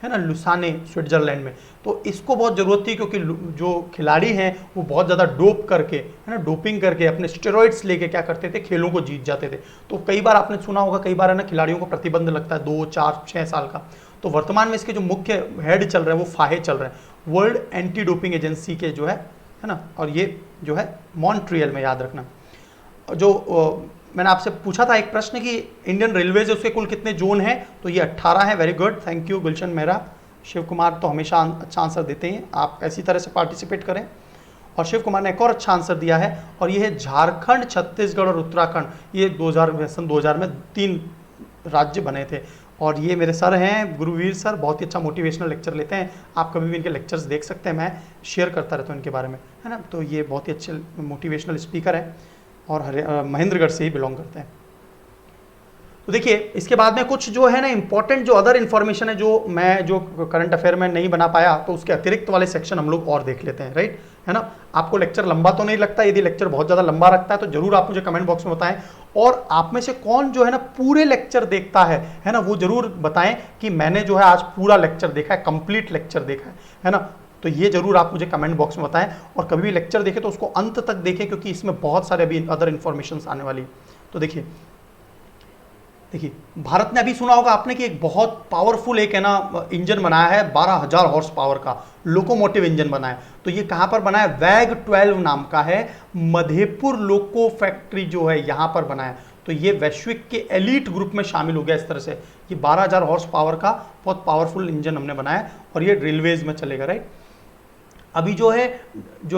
है ना, लुसाने स्विट्जरलैंड में, तो इसको बहुत ज़रूरत थी, क्योंकि जो खिलाड़ी हैं वो बहुत ज़्यादा डोप करके, है ना, डोपिंग करके अपने स्टेरॉइड्स लेके क्या करते थे, खेलों को जीत जाते थे। तो कई बार आपने सुना होगा, कई बार है ना खिलाड़ियों को प्रतिबंध लगता है 2, 4, 6 साल का। तो वर्तमान में इसके जो मुख्य हेड चल रहे हैं वो फाहे चल रहे हैं, वर्ल्ड एंटी डोपिंग एजेंसी के जो है ना। और ये जो है मॉन्ट्रियल में, याद रखना। जो मैंने आपसे पूछा था एक प्रश्न कि इंडियन रेलवेज उसके कुल कितने जोन हैं, तो ये 18 है। वेरी गुड, थैंक यू गुलशन मेहरा। शिव कुमार तो हमेशा अच्छा आंसर देते हैं, आप ऐसी तरह से पार्टिसिपेट करें। और शिव कुमार ने एक और अच्छा आंसर दिया है, और ये है झारखंड, छत्तीसगढ़ और उत्तराखंड। ये 2000 में 3 राज्य बने थे। और ये मेरे सर हैं गुरुवीर सर, बहुत ही अच्छा मोटिवेशनल लेक्चर लेते हैं, आप कभी भी इनके लेक्चर्स देख सकते हैं, मैं शेयर करता रहता हूँ इनके बारे में, है ना। तो ये बहुत ही अच्छे मोटिवेशनल स्पीकर हैं, और महेंद्रगढ़ से ही बिलोंग करते हैं। तो देखिए इसके बाद में कुछ जो है ना इंपॉर्टेंट जो अदर इन्फॉर्मेशन है, जो करंट अफेयर में नहीं बना पाया, तो उसके अतिरिक्त वाले सेक्शन हम लोग और देख लेते हैं, राइट, है ना। आपको लेक्चर लंबा तो नहीं लगता, यदि लेक्चर बहुत ज़्यादा लंबा रखता है तो जरूर आप मुझे कमेंट बॉक्स में बताएं। और आप में से कौन जो है ना पूरे लेक्चर देखता है ना, वो जरूर बताएं कि मैंने जो है आज पूरा लेक्चर देखा है, कंप्लीट लेक्चर देखा है ना। तो ये जरूर आप मुझे कमेंट बॉक्स में बताएं, और कभी भी लेक्चर देखें तो उसको अंत तक देखें, क्योंकि इसमें बहुत सारे अभी अदर इन्फॉर्मेशन आने वाली। तो देखिए भारत ने अभी सुना होगा आपने कि एक बहुत पावरफुल एक है ना इंजन बनाया है, 12,000 हॉर्स पावर का लोकोमोटिव इंजन बना है। तो ये कहां पर बना है, वैग 12 नाम का है, मधेपुर लोको फैक्ट्री जो है यहां पर बना है। तो ये वैश्विक के एलीट ग्रुप में शामिल हो गया इस तरह से। ये 12,000 हॉर्स पावर का बहुत पावरफुल इंजन हमने बनाया और ये रेलवेज में चलेगा, राइट। अभी जो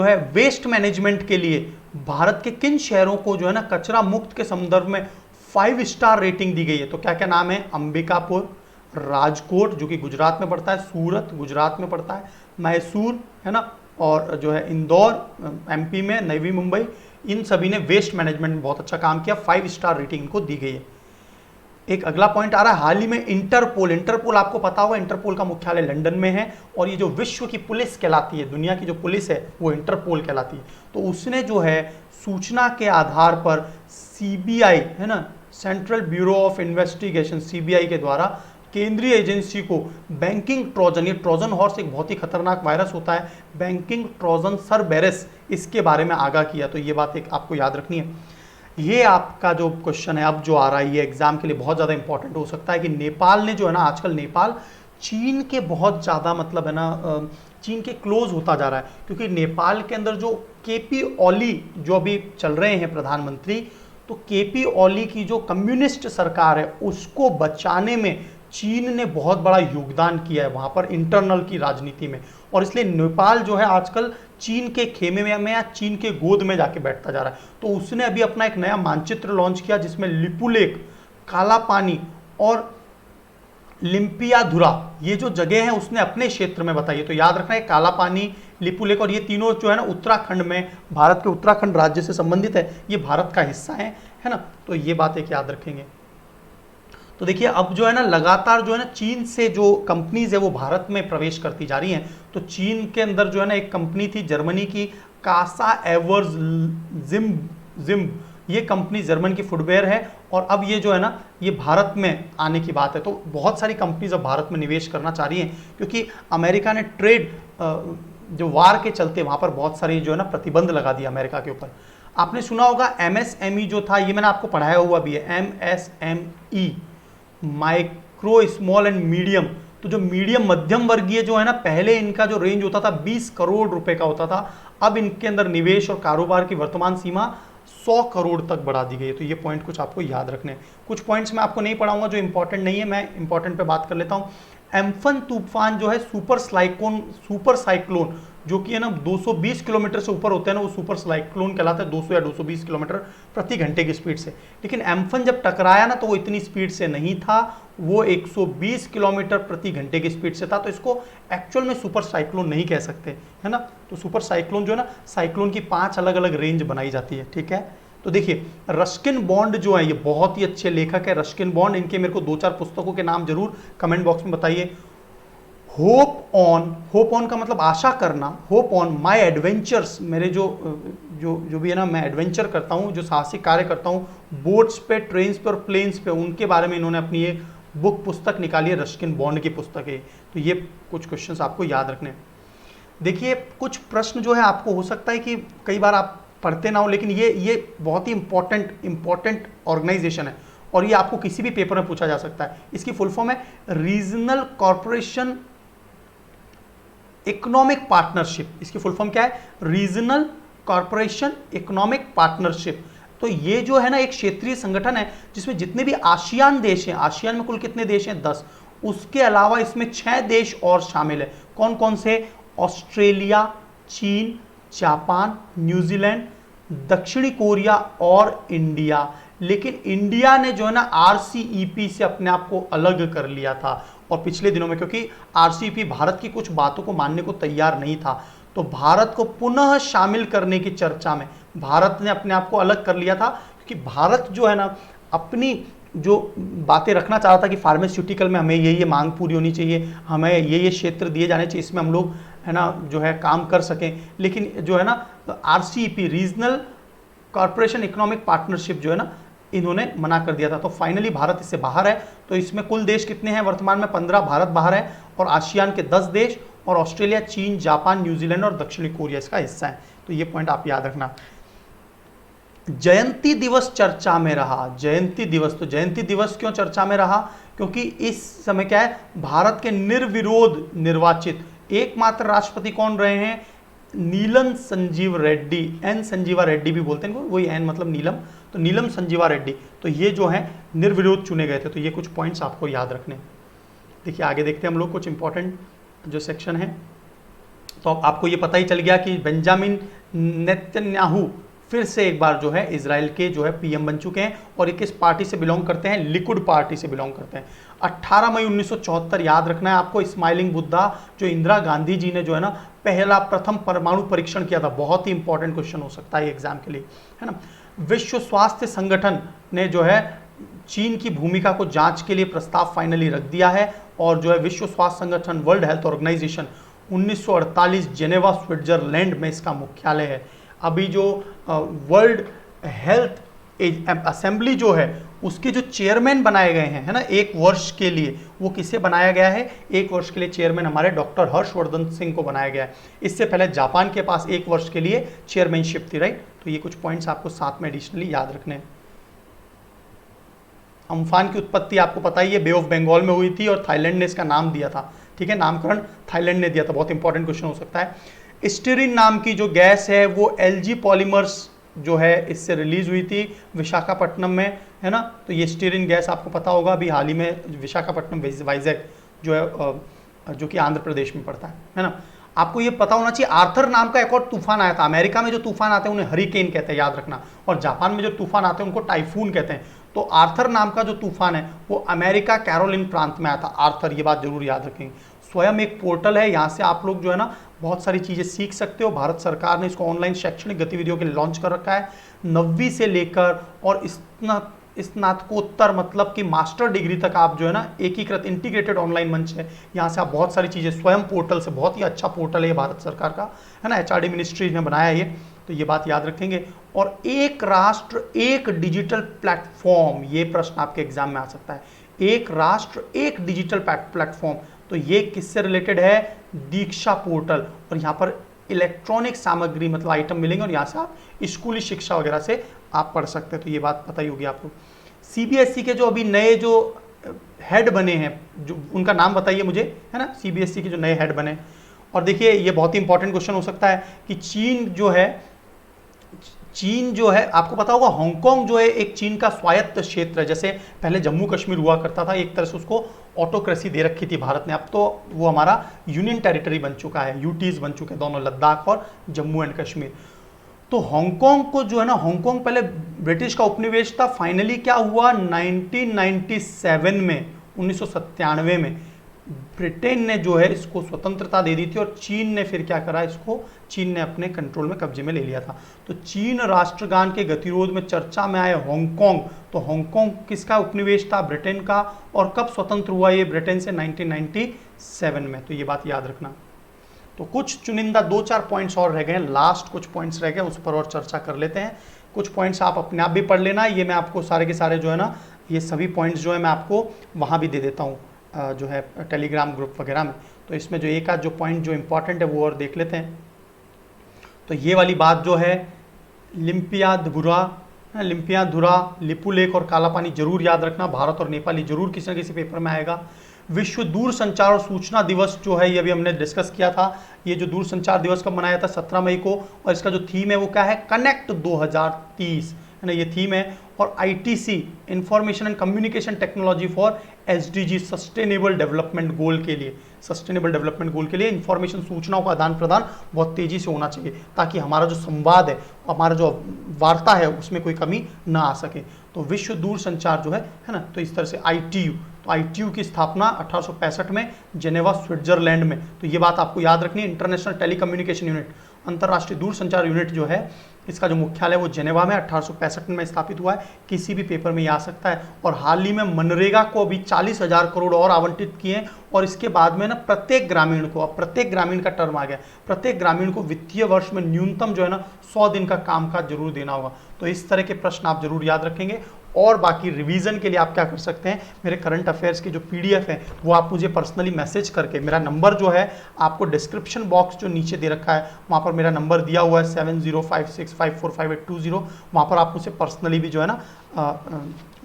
है वेस्ट मैनेजमेंट के लिए भारत के किन शहरों को जो है ना कचरा मुक्त के संदर्भ में 5 स्टार रेटिंग दी गई है? तो क्या क्या नाम है? अंबिकापुर, राजकोट जो कि गुजरात में पड़ता है, सूरत गुजरात में पड़ता है, मैसूर है ना, और जो है इंदौर एमपी में, नवी मुंबई, इन सभी ने वेस्ट मैनेजमेंट में बहुत अच्छा काम किया, 5 स्टार रेटिंग इनको दी गई है। एक अगला पॉइंट आ रहा है, हाल ही में इंटरपोल आपको पता होगा, इंटरपोल का मुख्यालय लंदन में है और ये जो विश्व की पुलिस कहलाती है, दुनिया की जो पुलिस है वो इंटरपोल कहलाती है। तो उसने जो है सूचना के आधार पर सीबीआई है ना, central bureau of investigation, CBI के द्वारा केंद्रीय एजेंसी को बैंकिंग ट्रोजन, ये ट्रोजन हॉर्स एक बहुत ही खतरनाक वायरस होता है, बैंकिंग ट्रोजन सर्बेरस, इसके बारे में आगाह किया। तो ये बात एक आपको याद रखनी है। ये आपका जो क्वेश्चन है अब जो आ रहा है, ये एग्जाम के लिए बहुत ज़्यादा इंपॉर्टेंट हो सकता है कि नेपाल ने जो है ना, आजकल नेपाल चीन के बहुत ज़्यादा मतलब है ना, चीन के क्लोज होता जा रहा है, क्योंकि नेपाल के अंदर जो केपी ओली जो अभी चल रहे हैं प्रधानमंत्री, तो केपी ओली की जो कम्युनिस्ट सरकार है उसको बचाने में चीन ने बहुत बड़ा योगदान किया है वहाँ पर इंटरनल की राजनीति में, और इसलिए नेपाल जो है आजकल चीन के खेमे में या चीन के गोद में जाके बैठता जा रहा है। तो उसने अभी अपना एक नया मानचित्र लॉन्च किया जिसमें लिपुलेख, काला पानी और लिम्पियाधुरा ये जो जगह है उसने अपने क्षेत्र में बताई है। तो याद रखना है, काला पानी, लिपुलेख और ये तीनों जो है ना उत्तराखंड में, भारत के उत्तराखंड राज्य से संबंधित है, ये भारत का हिस्सा है ना। तो ये बात एक याद रखेंगे। तो देखिए अब जो है ना लगातार जो है ना चीन से जो कंपनीज है वो भारत में प्रवेश करती जा रही हैं। तो चीन के अंदर जो है ना एक कंपनी थी जर्मनी की, कासा एवर्स जिम, ये कंपनी जर्मन की फुटवेयर है और अब ये जो है ना ये भारत में आने की बात है। तो बहुत सारी कंपनीज अब भारत में निवेश करना चाह रही हैं, क्योंकि अमेरिका ने ट्रेड जो वार के चलते वहाँ पर बहुत सारी जो है ना प्रतिबंध लगा दिया अमेरिका के ऊपर। आपने सुना होगा एमएसएमई जो था, ये मैंने आपको पढ़ाया हुआ भी है, MSME, micro small and medium. तो जो मीडियम मध्यम वर्गीय जो है ना, पहले इनका जो रेंज होता था 20 करोड़ रुपए का होता था, अब इनके अंदर निवेश और कारोबार की वर्तमान सीमा 100 करोड़ तक बढ़ा दी गई है। तो ये पॉइंट कुछ आपको याद रखने हैं। कुछ पॉइंट्स मैं आपको नहीं पढ़ाऊंगा जो इंपॉर्टेंट नहीं है, मैं इंपॉर्टेंट पे बात कर लेता हूँ। एम्फन तूफान जो है सुपर साइक्लोन जो कि है ना 220 किलोमीटर से ऊपर होते हैं ना, वो सुपर साइक्लोन कहलाता है, 200 या 220 किलोमीटर प्रति घंटे की स्पीड से। लेकिन एम्फन जब टकराया ना तो वो इतनी स्पीड से नहीं था, वो 120 किलोमीटर प्रति घंटे की स्पीड से था। तो इसको एक्चुअल में सुपर साइक्लोन नहीं कह सकते, है ना। तो सुपर साइक्लोन जो है ना, साइक्लोन की 5 अलग अलग रेंज बनाई जाती है, ठीक है। तो देखिए रस्किन बॉन्ड जो है, ये बहुत ही अच्छे लेखक है रस्किन बॉन्ड, इनके मेरे को 2-4 पुस्तकों के नाम जरूर कमेंट बॉक्स में बताइए। होप ऑन का मतलब आशा करना, होप ऑन माई एडवेंचर्स, मेरे जो भी है ना, मैं एडवेंचर करता हूँ, जो साहसिक कार्य करता हूँ बोट्स पे, ट्रेन्स पे और प्लेन्स पे, उनके बारे में इन्होंने अपनी एक पुस्तक निकाली है, रस्किन बॉन्ड की पुस्तक है। तो ये कुछ क्वेश्चंस आपको याद रखने। देखिए कुछ प्रश्न जो है आपको हो सकता है कि कई बार आप पढ़ते ना हो, लेकिन ये बहुत ही इंपॉर्टेंट ऑर्गेनाइजेशन है और ये आपको किसी भी पेपर में पूछा जा सकता है। इसकी फुल फॉर्म है रीजनल कॉर्पोरेशन इकोनॉमिक पार्टनरशिप। इसकी फुल फॉर्म क्या है? Regional corporation economic partnership. तो ये जो है ना एक क्षेत्रीय संगठन है जिसमें जितने भी आसियान देश हैं, आसियान में कुल कितने देश हैं? 10, उसके अलावा इसमें 6 देश और शामिल है। कौन कौन से? ऑस्ट्रेलिया, चीन, जापान, न्यूजीलैंड, दक्षिणी कोरिया और इंडिया। लेकिन इंडिया ने जो है ना आरसीईपी से अपने आप को अलग कर लिया था, और पिछले दिनों में क्योंकि आरसीईपी भारत की कुछ बातों को मानने को तैयार नहीं था, तो भारत को पुनः शामिल करने की चर्चा में भारत ने अपने आप को अलग कर लिया था, क्योंकि भारत जो है ना अपनी जो बातें रखना चाह रहा था कि फार्मास्यूटिकल में हमें ये मांग पूरी होनी चाहिए, हमें ये क्षेत्र दिए जाने चाहिए, इसमें हम लोग है ना जो है काम कर सकें। लेकिन जो है ना RCEP, regional corporation economic partnership जो है ना, इन्होंने मना कर दिया था। तो फाइनली भारत इससे बाहर है। तो इसमें कुल देश कितने हैं वर्तमान में? 15 भारत बाहर है, और आसियान के 10 देश और ऑस्ट्रेलिया, चीन, जापान, न्यूजीलैंड और दक्षिणी कोरिया इसका हिस्सा है। तो ये पॉइंट आप याद रखना। जयंती दिवस चर्चा में रहा। जयंती दिवस, तो जयंती दिवस क्यों चर्चा में रहा? क्योंकि इस समय क्या है, भारत के निर्विरोध निर्वाचित एकमात्र राष्ट्रपति कौन रहे हैं? नीलम संजीव रेड्डी, एन संजीवा रेड्डी भी बोलते हैं इनको, वही एन मतलब नीलम, तो नीलम संजीवा रेड्डी, तो ये जो है निर्विरोध चुने गए थे। तो ये कुछ पॉइंट्स आपको याद रखने। देखिए आगे देखते हैं हम लोग कुछ इंपॉर्टेंट जो सेक्शन है। तो आपको ये पता ही चल गया कि बेंजामिन नेतन्याहू फिर से एक बार जो है इजराइल के जो है पीएम बन चुके हैं, और ये किस पार्टी से बिलोंग करते हैं, लिकुड पार्टी से बिलोंग करते हैं। 18 मई 1974 याद रखना है आपको, स्माइलिंग बुद्धा, जो इंदिरा गांधी जी ने जो है ना प्रथम परमाणु परीक्षण किया था। बहुत ही इंपॉर्टेंट क्वेश्चन हो सकता है एग्जाम के लिए, है ना। विश्व स्वास्थ्य संगठन ने जो है चीन की भूमिका को जांच के लिए प्रस्ताव फाइनली रख दिया है, और जो है विश्व स्वास्थ्य संगठन, World Health Organization, 1948 Geneva Switzerland में इसका मुख्यालय है। अभी जो वर्ल्ड हेल्थ असेंबली जो है उसके जो चेयरमैन बनाए गए हैं, है ना, एक वर्ष के लिए, वो किसे बनाया गया है, एक वर्ष के लिए चेयरमैन हमारे डॉक्टर हर्षवर्धन सिंह को बनाया गया है। इससे पहले जापान के पास एक वर्ष के लिए चेयरमैनशिप थी, राइट। तो ये कुछ पॉइंट्स आपको साथ में एडिशनली याद रखने हैं। अम्फान की उत्पत्ति आपको पता ही है, बे ऑफ बंगाल में हुई थी, और थाईलैंड ने इसका नाम दिया था, ठीक है, नामकरण थाईलैंड ने दिया था। बहुत इंपॉर्टेंट क्वेश्चन हो सकता है। स्टीरिन नाम की जो गैस है वो एलजी पॉलीमर्स जो है इससे रिलीज हुई थी विशाखापट्टनम में, है ना। तो ये स्टीरिन गैस आपको पता होगा, अभी हाल ही में विशाखापट्टनम वाइजैक जो है जो कि आंध्र प्रदेश में पड़ता है ना। आपको ये पता होना चाहिए, आर्थर नाम का एक और तूफान आया था। अमेरिका में जो तूफान आते हैं उन्हें हरिकेन कहते हैं, याद रखना, और जापान में जो तूफान आते हैं उनको टाइफून कहते हैं। तो आर्थर नाम का जो तूफान है वो अमेरिका कैरोलिन प्रांत में आया था, आर्थर, ये बात जरूर याद रखेंगे। स्वयं एक पोर्टल है, यहाँ से आप लोग जो है ना बहुत सारी चीज़ें सीख सकते हो। भारत सरकार ने इसको ऑनलाइन शैक्षणिक गतिविधियों के लिए लॉन्च कर रखा है। 9वीं से लेकर और स्नातकोत्तर मतलब कि मास्टर डिग्री तक आप जो है ना एकीकृत इंटीग्रेटेड ऑनलाइन मंच है, यहाँ से आप बहुत सारी चीज़ें स्वयं पोर्टल से, बहुत ही अच्छा पोर्टल है भारत सरकार का, है ना, एचआरडी मिनिस्ट्री ने बनाया है ये, तो ये बात याद रखेंगे। और एक राष्ट्र एक डिजिटल प्लेटफॉर्म, ये प्रश्न आपके एग्जाम में आ सकता है, एक राष्ट्र एक डिजिटल प्लेटफॉर्म, तो ये किससे रिलेटेड है, दीक्षा पोर्टल, और यहाँ पर इलेक्ट्रॉनिक सामग्री मतलब आइटम मिलेंगे, और यहाँ से आप स्कूली शिक्षा वगैरह से आप पढ़ सकते हैं। तो ये बात पता ही होगी आपको। सीबीएसई के जो अभी नए जो हेड बने हैं, जो उनका नाम बताइए मुझे, है ना, सीबीएसई के जो नए हेड बने। और देखिए ये बहुत ही इंपॉर्टेंट क्वेश्चन हो सकता है कि चीन जो है आपको पता होगा, हांगकांग जो है एक चीन का स्वायत्त क्षेत्र है। जैसे पहले जम्मू कश्मीर हुआ करता था, एक तरह से उसको ऑटोक्रेसी दे रखी थी भारत ने, अब तो वो हमारा यूनियन टेरिटरी बन चुका है, यूटीज बन चुके हैं दोनों, लद्दाख और जम्मू एंड कश्मीर। तो हांगकांग को जो है ना, हांगकांग पहले ब्रिटिश का उपनिवेश था, फाइनली क्या हुआ 1997 में, 1997 में ब्रिटेन ने जो है इसको स्वतंत्रता दे दी थी, और चीन ने फिर क्या करा, इसको चीन ने अपने कंट्रोल में, कब्जे में ले लिया था। तो चीन राष्ट्रगान के गतिरोध में चर्चा में आए हांगकांग, तो हांगकांग किसका उपनिवेश था, ब्रिटेन का, और कब स्वतंत्र हुआ ये ब्रिटेन से, 1997 में। तो ये बात याद रखना। तो कुछ चुनिंदा 2-4 पॉइंट्स और रह गए हैं, लास्ट कुछ पॉइंट्स रह गए, उस पर और चर्चा कर लेते हैं। कुछ पॉइंट्स आप अपने आप भी पढ़ लेना, ये मैं आपको सारे के सारे जो है ना, ये सभी पॉइंट्स जो है मैं आपको वहाँ भी दे देता हूँ जो है टेलीग्राम ग्रुप वगैरह में। तो इसमें जो एक आध जो पॉइंट जो इंपॉर्टेंट है वो और देख लेते हैं। तो ये वाली बात जो है लिम्पियाधुरा, लिपुलेख और काला पानी जरूर याद रखना, भारत और नेपाली जरूर किसी न किसी पेपर में आएगा। विश्व दूर संचार और सूचना दिवस जो है ये अभी हमने डिस्कस किया था। ये जो दूर संचार दिवस कब मनाया था, 17 मई को, और इसका जो थीम है वो क्या है, कनेक्ट 2030, है ना, ये थीम है। और ITC information and communication technology for SDG sustainable development goal के लिए, सस्टेनेबल डेवलपमेंट गोल के लिए इंफॉर्मेशन, सूचनाओं का आदान प्रदान बहुत तेजी से होना चाहिए, ताकि हमारा जो संवाद है, हमारा जो वार्ता है, उसमें कोई कमी ना आ सके। तो विश्व दूर संचार जो है ना, तो इस तरह से ITU, तो ITU की स्थापना 1865 में जेनेवा स्विट्जरलैंड में। तो ये बात आपको याद रखनी है। इंटरनेशनल टेलीकम्युनिकेशन यूनिट, अंतर्राष्ट्रीय दूर संचार यूनिट जो है, इसका जो मुख्यालय वो जेनेवा में 1865 में स्थापित हुआ है। किसी भी पेपर में ये आ सकता है। और हाल ही में मनरेगा को अभी 40,000 करोड़ और आवंटित किए, और इसके बाद में ना प्रत्येक ग्रामीण को, अब प्रत्येक ग्रामीण का टर्म आ गया, प्रत्येक ग्रामीण को वित्तीय वर्ष में न्यूनतम जो है ना 100 दिन का कामकाज जरूर देना होगा। तो इस तरह के प्रश्न आप जरूर याद रखेंगे। और बाकी रिवीजन के लिए आप क्या कर सकते हैं, मेरे करंट अफेयर्स की जो PDF है वो आप मुझे पर्सनली मैसेज करके, मेरा नंबर जो है आपको डिस्क्रिप्शन बॉक्स जो नीचे दे रखा है वहाँ पर मेरा नंबर दिया हुआ है 7056545820, वहाँ पर आप मुझसे पर्सनली भी जो है ना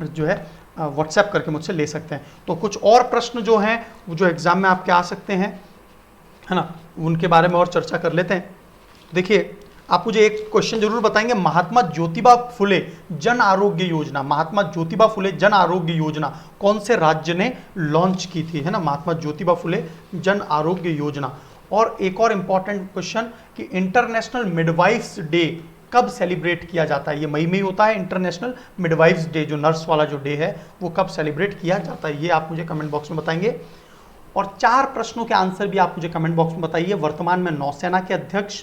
जो है व्हाट्सएप करके मुझसे ले सकते हैं। तो कुछ और प्रश्न जो हैं वो जो एग्ज़ाम में आपके आ सकते हैं, है ना, उनके बारे में और चर्चा कर लेते हैं। देखिए, आप मुझे एक क्वेश्चन जरूर बताएंगे, महात्मा ज्योतिबा फुले जन आरोग्य योजना, महात्मा ज्योतिबा फुले जन आरोग्य योजना कौन से राज्य ने लॉन्च की थी, है ना, महात्मा ज्योतिबा फुले जन आरोग्य योजना। और एक और इंपॉर्टेंट क्वेश्चन कि इंटरनेशनल मिडवाइफ्स डे कब सेलिब्रेट किया जाता है, ये मई में ही होता है इंटरनेशनल मिडवाइफ्स डे, जो नर्स वाला जो डे है वो कब सेलिब्रेट किया जाता है, ये आप मुझे कमेंट बॉक्स में बताएंगे। और 4 प्रश्नों के आंसर भी आप मुझे कमेंट बॉक्स में बताइए। वर्तमान में नौसेना के अध्यक्ष,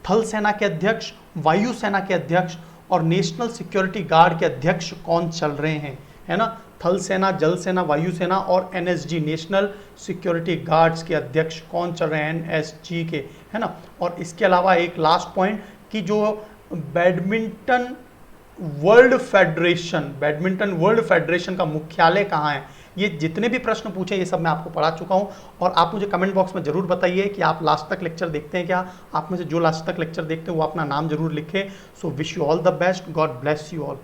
थल सेना के अध्यक्ष, वायुसेना के अध्यक्ष और नेशनल सिक्योरिटी गार्ड के अध्यक्ष कौन चल रहे हैं, है ना, थल सेना, जल सेना, वायुसेना और एनएसजी नेशनल सिक्योरिटी गार्ड्स के अध्यक्ष कौन चल रहे हैं, एनएसजी के, है ना। और इसके अलावा एक लास्ट पॉइंट कि जो बैडमिंटन वर्ल्ड फेडरेशन का मुख्यालय कहाँ है। ये जितने भी प्रश्न पूछे ये सब मैं आपको पढ़ा चुका हूँ। और आप मुझे कमेंट बॉक्स में जरूर बताइए कि आप लास्ट तक लेक्चर देखते हैं क्या। आप में से जो लास्ट तक लेक्चर देखते हैं वो अपना नाम जरूर लिखें। So wish you all the best, God bless you all.